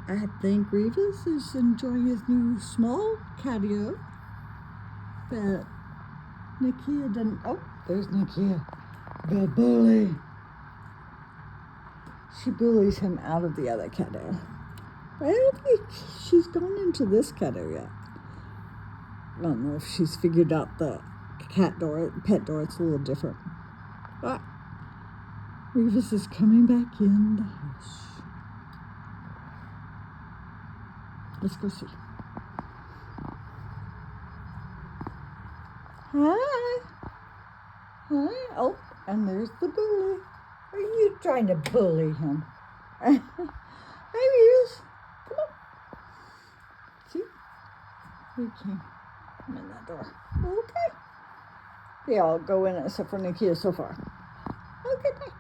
I think Revus is enjoying his new small catio, but Nakia didn't. Oh, there's Nakia, the bully. She bullies him out of the other catio. But I don't think she's gone into this catio yet. I don't know if she's figured out the pet door. It's a little different. But Revus is coming back in the house. Let's go see. Hi. Hi. Oh, and there's the bully. Are you trying to bully him? Hi, Revus. Come on. See? We came in that door. Okay. They all go in except for Nakia so far. Okay, bye.